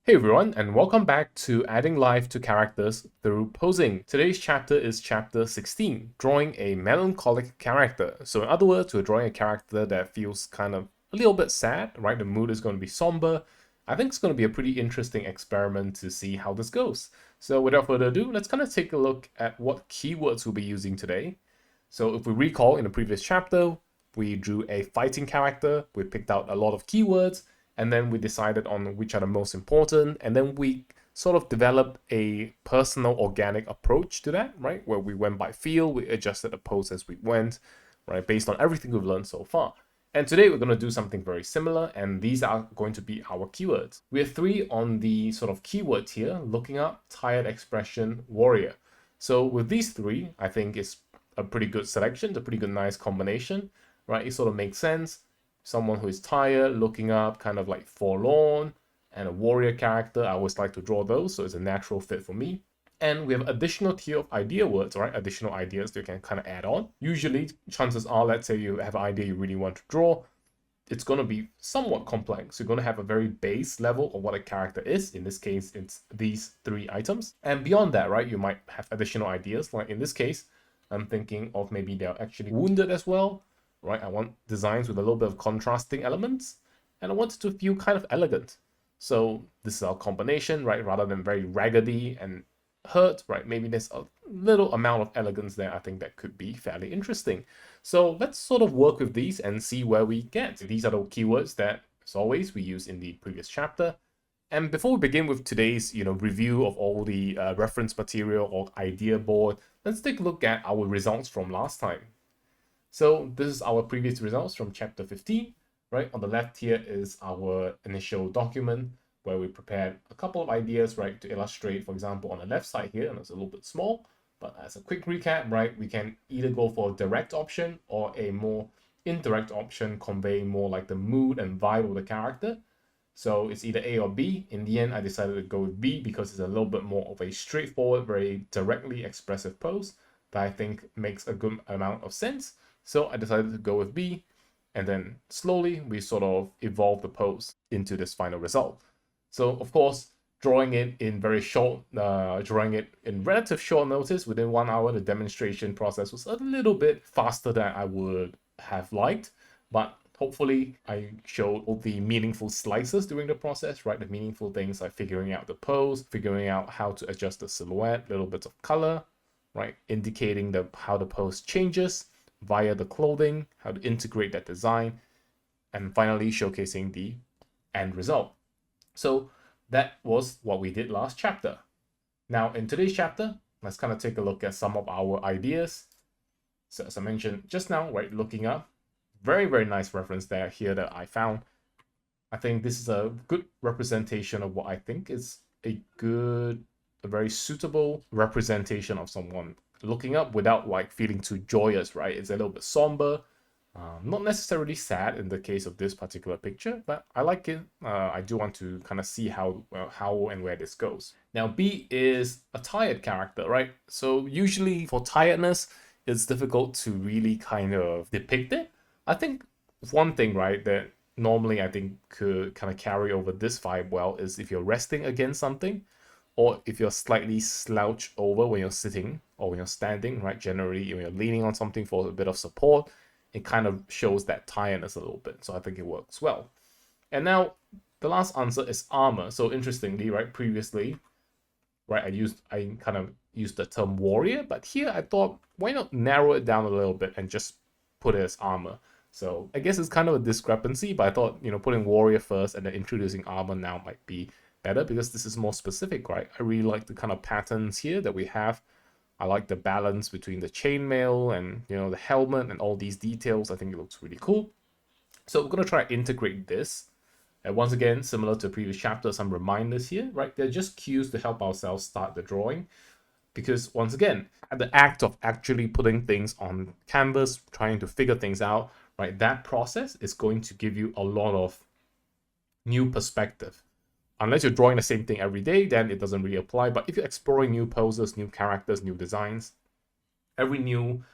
Hey everyone, and welcome back to adding life to characters through posing. Today's chapter is chapter 16, drawing a melancholic character. So in other words, we're drawing a character that feels kind of a little bit sad, right? The mood is going to be somber. I think it's going to be a pretty interesting experiment to see how this goes. So without further ado, let's kind of take a look at what keywords we'll be using today. So if we recall in the previous chapter, we drew a fighting character, we picked out a lot of keywords, and then we decided on which are the most important, and then we sort of developed a personal organic approach to that, right? Where we went by feel, we adjusted the pose as we went, right? Based on everything we've learned so far. And today we're going to do something very similar, and these are going to be our keywords. We have three on the sort of keyword here, looking up, tired expression, warrior. So with these three, I think it's a pretty good selection, it's a pretty good nice combination, right? It sort of makes sense. Someone who is tired, looking up, kind of like forlorn, and a warrior character. I always like to draw those, so it's a natural fit for me. And we have additional tier of idea words, right? Additional ideas you can kind of add on. Usually, chances are, let's say you have an idea you really want to draw, it's going to be somewhat complex. You're going to have a very base level of what a character is. In this case, it's these three items. And beyond that, right, you might have additional ideas. Like in this case, I'm thinking of maybe they're actually wounded as well. Right, I want designs with a little bit of contrasting elements, and I want it to feel kind of elegant. So this is our combination, right? Rather than very raggedy and hurt, right? Maybe there's a little amount of elegance there. I think that could be fairly interesting. So let's sort of work with these and see where we get. These are the keywords that, as always, we used in the previous chapter. And before we begin with today's, review of all the reference material or idea board, let's take a look at our results from last time. So this is our previous results from chapter 15, right? On the left here is our initial document where we prepared a couple of ideas, right? To illustrate, for example, on the left side here, and it's a little bit small, but as a quick recap, right? We can either go for a direct option or a more indirect option, conveying more like the mood and vibe of the character. So it's either A or B. In the end, I decided to go with B because it's a little bit more of a straightforward, very directly expressive pose that I think makes a good amount of sense. So I decided to go with B, and then slowly we sort of evolve the pose into this final result. So of course, drawing it in relative short notice within 1 hour, the demonstration process was a little bit faster than I would have liked, but hopefully I showed all the meaningful slices during the process, right? The meaningful things like figuring out the pose, figuring out how to adjust the silhouette, little bits of color, right? Indicating how the pose changes via the clothing, how to integrate that design, and finally showcasing the end result. So that was what we did last chapter. Now in today's chapter, let's kind of take a look at some of our ideas. So as I mentioned just now, right, looking up, very, very nice reference there here that I found. I think this is a good representation of what I think is a very suitable representation of someone looking up without like feeling too joyous, right? It's a little bit somber, not necessarily sad in the case of this particular picture, but I like it. I do want to kind of see how and where this goes. Now B is a tired character, right? So usually for tiredness, it's difficult to really kind of depict it. I think one thing, right, that normally I think could kind of carry over this vibe well is if you're resting against something, or if you're slightly slouched over when you're sitting or when you're standing, right? Generally, when you're leaning on something for a bit of support, it kind of shows that tiredness a little bit. So I think it works well. And now the last answer is armor. So interestingly, right, previously, right, I kind of used the term warrior, but here I thought, why not narrow it down a little bit and just put it as armor? So I guess it's kind of a discrepancy, but I thought, putting warrior first and then introducing armor now might be better because this is more specific, right? I really like the kind of patterns here that we have. I like the balance between the chainmail and the helmet and all these details. I think it looks really cool. So we're going to try to integrate this. And once again, similar to previous chapters, some reminders here, right? They're just cues to help ourselves start the drawing. Because once again, at the act of actually putting things on canvas, trying to figure things out, right? That process is going to give you a lot of new perspective. Unless you're drawing the same thing every day, then it doesn't really apply. But if you're exploring new poses, new characters, new designs, every new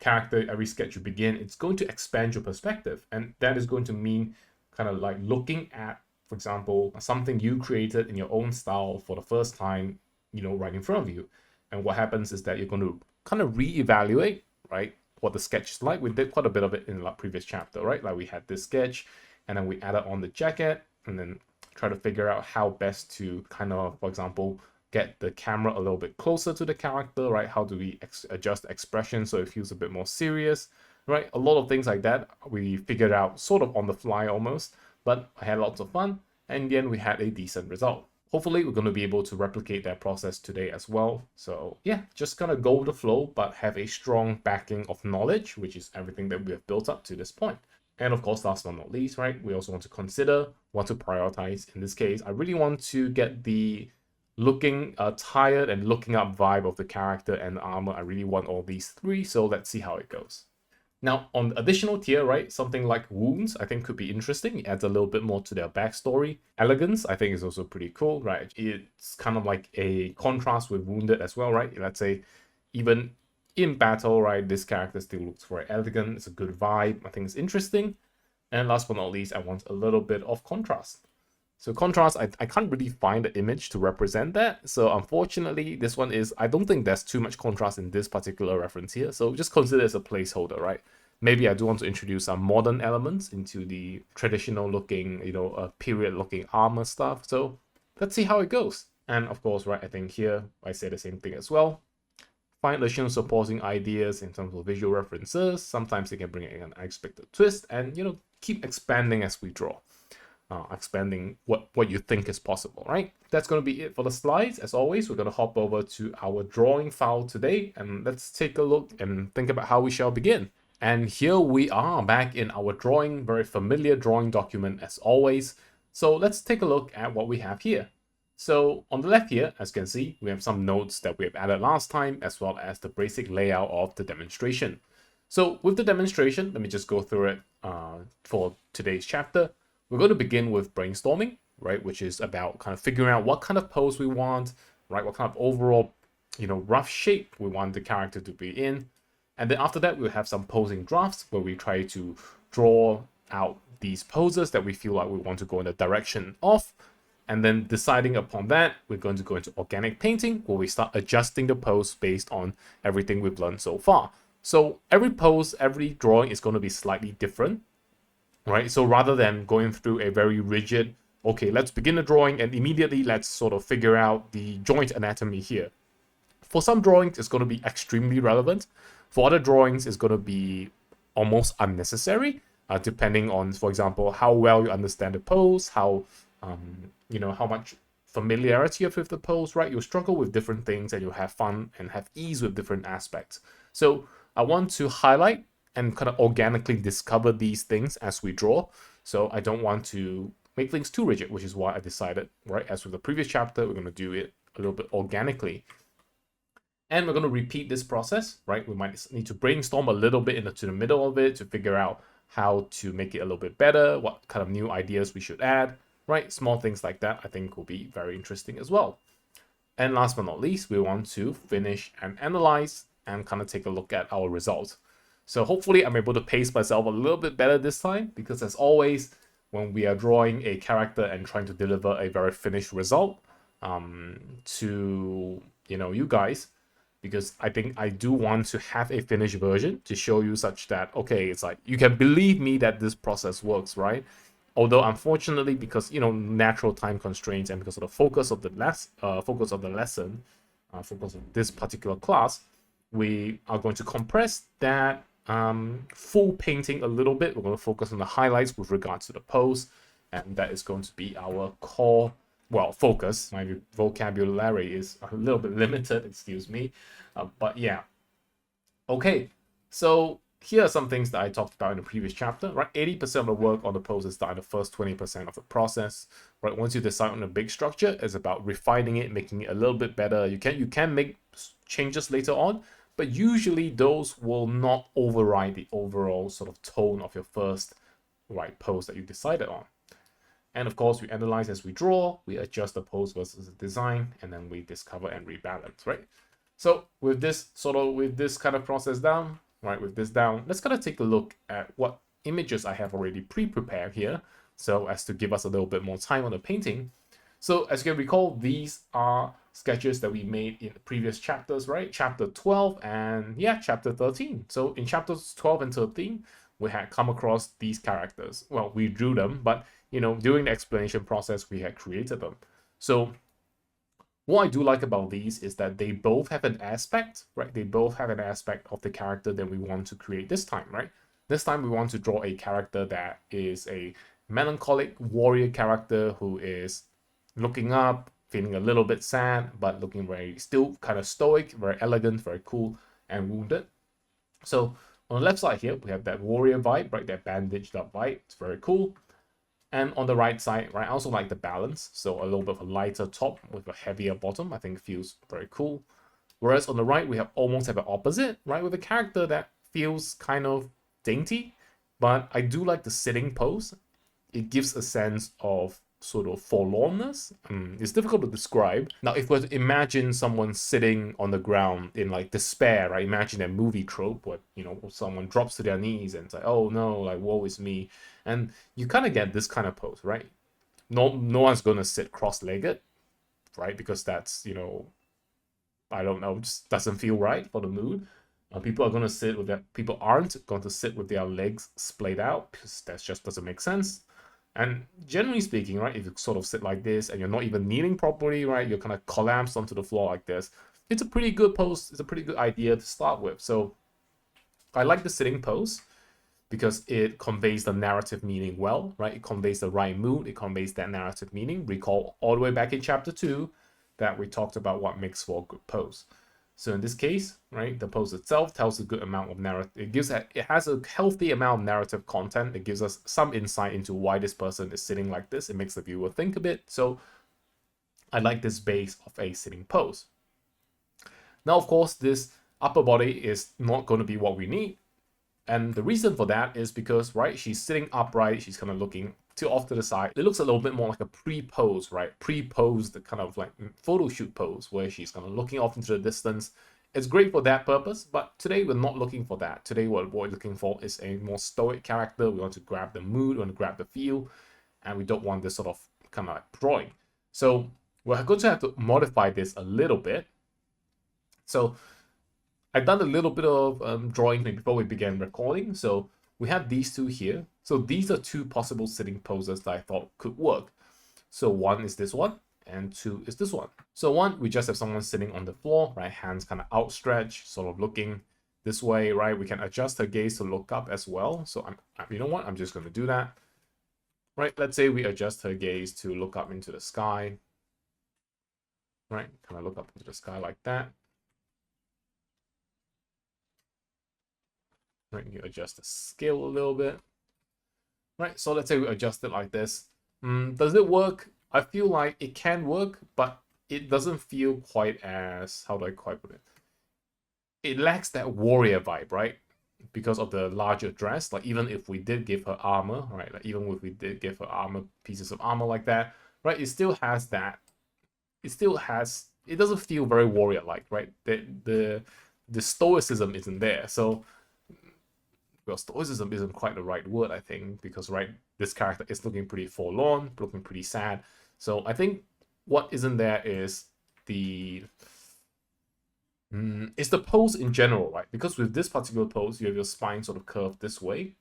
character, every sketch you begin, it's going to expand your perspective. And that is going to mean kind of like looking at for example, something you created in your own style for the first time, right in front of you. And what happens is that you're going to kind of reevaluate, right, what the sketch is like. We did quite a bit of it in the previous chapter, right? Like we had this sketch and then we added on the jacket and then try to figure out how best to kind of, for example, get the camera a little bit closer to the character, right? How do we adjust expression so it feels a bit more serious, right? A lot of things like that we figured out sort of on the fly almost, but I had lots of fun, and in the end we had a decent result. Hopefully we're going to be able to replicate that process today as well. So yeah, just kind of go with the flow, but have a strong backing of knowledge, which is everything that we have built up to this point. And of course, last but not least, right, we also want to consider what to prioritize. In this case, I really want to get the looking tired and looking up vibe of the character and the armor. I really want all these three, so let's see how it goes. Now, on the additional tier, right, something like wounds, I think could be interesting. It adds a little bit more to their backstory. Elegance, I think is also pretty cool, right? It's kind of like a contrast with wounded as well, right? Let's say even in battle, right, this character still looks very elegant. It's a good vibe. I think it's interesting. And last but not least, I want a little bit of contrast. So contrast, I can't really find the image to represent that. So unfortunately, this one is, I don't think there's too much contrast in this particular reference here. So just consider it as a placeholder, right? Maybe I do want to introduce some modern elements into the traditional looking, period looking armor stuff. So let's see how it goes. And of course, right, I think here I say the same thing as well. Find additional supporting ideas in terms of visual references. Sometimes they can bring in an unexpected twist and, keep expanding as we draw. Expanding what you think is possible, right? That's going to be it for the slides. As always, we're going to hop over to our drawing file today and let's take a look and think about how we shall begin. And here we are back in our drawing, very familiar drawing document as always. So let's take a look at what we have here. So on the left here, as you can see, we have some notes that we have added last time, as well as the basic layout of the demonstration. So with the demonstration, let me just go through it for today's chapter. We're going to begin with brainstorming, right? Which is about kind of figuring out what kind of pose we want, right? What kind of overall, rough shape we want the character to be in. And then after that, we'll have some posing drafts where we try to draw out these poses that we feel like we want to go in the direction of. And then deciding upon that, we're going to go into organic painting where we start adjusting the pose based on everything we've learned so far. So every pose, every drawing is going to be slightly different. Right, so rather than going through a very rigid, okay, let's begin the drawing and immediately let's sort of figure out the joint anatomy here. For some drawings, it's going to be extremely relevant. For other drawings, it's going to be almost unnecessary, depending on, for example, how well you understand the pose, how much familiarity you have with the pose, right? You'll struggle with different things and you'll have fun and have ease with different aspects. So I want to highlight and kind of organically discover these things as we draw. So I don't want to make things too rigid, which is why I decided, right, as with the previous chapter, we're going to do it a little bit organically. And we're going to repeat this process, right? We might need to brainstorm a little bit into the middle of it to figure out how to make it a little bit better, what kind of new ideas we should add, right? Small things like that I think will be very interesting as well. And last but not least, we want to finish and analyze and kind of take a look at our results. So hopefully I'm able to pace myself a little bit better this time, because as always, when we are drawing a character and trying to deliver a very finished result to you guys, because I think I do want to have a finished version to show you such that, okay, it's like you can believe me that this process works, right? Although unfortunately, because natural time constraints and because of the focus of the lesson, focus of this particular class, we are going to compress that full painting a little bit. We're going to focus on the highlights with regards to the pose, and that is going to be our core, focus. My vocabulary is a little bit limited, excuse me, but yeah. Okay, so here are some things that I talked about in the previous chapter, right? 80% of the work on the pose is done in the first 20% of the process, right? Once you decide on a big structure, it's about refining it, making it a little bit better. You can make changes later on, but usually those will not override the overall sort of tone of your first pose that you decided on. And of course, we analyze as we draw, we adjust the pose versus the design, and then we discover and rebalance, right? So with this kind of process down, right, let's kind of take a look at what images I have already pre-prepared here so as to give us a little bit more time on the painting. So as you can recall, these are sketches that we made in the previous chapters, right? Chapter 12 and yeah, chapter 13. So in chapters 12 and 13, we had come across these characters. Well, we drew them, but you know, during the explanation process, we had created them. So what I do like about these is that they both have an aspect, right? They both have an aspect of the character that we want to create this time, right? This time we want to draw a character that is a melancholic warrior character who is looking up, feeling a little bit sad, but looking very still kind of stoic, very elegant, very cool, and wounded. So on the left side here, we have that warrior vibe, right? That bandaged up vibe. It's very cool. And on the right side, right, I also like the balance. So a little bit of a lighter top with a heavier bottom. I think feels very cool. Whereas on the right, we have almost have an opposite, right? With a character that feels kind of dainty, but I do like the sitting pose. It gives a sense of sort of forlornness. It's difficult to describe. Now, if we were to imagine someone sitting on the ground in like despair, right? Imagine a movie trope where, you know, someone drops to their knees and it's like, oh no, like woe is me. And you kind of get this kind of pose, right? No one's gonna sit cross-legged, right? Because that's, you know, I don't know, just doesn't feel right for the mood. People are gonna sit with their, people aren't going to sit with their legs splayed out because that just doesn't make sense. And generally speaking, right, if you sort of sit like this and you're not even kneeling properly, right, you're kind of collapsed onto the floor like this, it's a pretty good pose. It's a pretty good idea to start with. So I like the sitting pose because it conveys the narrative meaning well, right? It conveys the right mood. It conveys that narrative meaning. Recall all the way back in chapter 2 that we talked about what makes for a good pose. So in this case, right, the pose itself tells a good amount of narrative. It has a healthy amount of narrative content. It gives us some insight into why this person is sitting like this. It makes the viewer think a bit. So I like this base of a sitting pose. Now, of course, this upper body is not going to be what we need. And the reason for that is because, right, she's sitting upright. She's kind of looking off to the side. It looks a little bit more like a pre-pose, right? Pre-posed kind of like photo shoot pose where she's kind of looking off into the distance. It's great for that purpose, but today we're not looking for that. Today what we're looking for is a more stoic character. We want to grab the mood, we want to grab the feel, and we don't want this sort of kind of like drawing. So we're going to have to modify this a little bit. So I've done a little bit of drawing before we began recording. So we have these two here. So these are two possible sitting poses that I thought could work. So one is this one, and two is this one. So one, we just have someone sitting on the floor, right? Hands kind of outstretched, sort of looking this way, right? We can adjust her gaze to look up as well. So you know what? I'm just going to do that. Right? Let's say we adjust her gaze to look up into the sky. Right? Kind of look up into the sky like that. Right? You adjust the scale a little bit. Right, so let's say we adjust it like this. Does it work? I feel like it can work, but it doesn't feel quite as, how do I quite put it? It lacks that warrior vibe, right? Because of the larger dress. Like even if we did give her armor, right? Like even if we did give her armor, pieces of armor like that, right? It still has that. It still has. It doesn't feel very warrior-like, right? The stoicism isn't there. So. Well, stoicism isn't quite the right word, I think, because, right, this character is looking pretty forlorn, looking pretty sad. So I think what isn't there is the pose in general, right? Because with this particular pose, you have your spine sort of curved this way,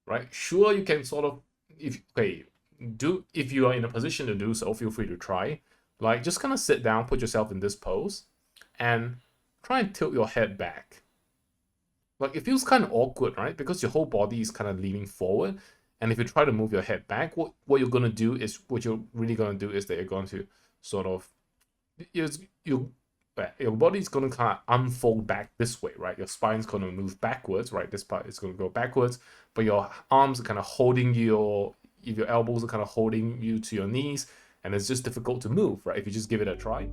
right? Sure, you can sort of, if you are in a position to do so, feel free to try. Like, just kind of sit down, put yourself in this pose, and try and tilt your head back. Like, it feels kind of awkward, right? Because your whole body is kind of leaning forward. And if you try to move your head back, what you're going to do is, what you're really going to do is that you're going to sort of, your body is going to kind of unfold back this way, right? Your spine's going to move backwards, right? This part is going to go backwards, but your arms are kind of holding your elbows are kind of holding you to your knees, and it's just difficult to move, right? If you just give it a try.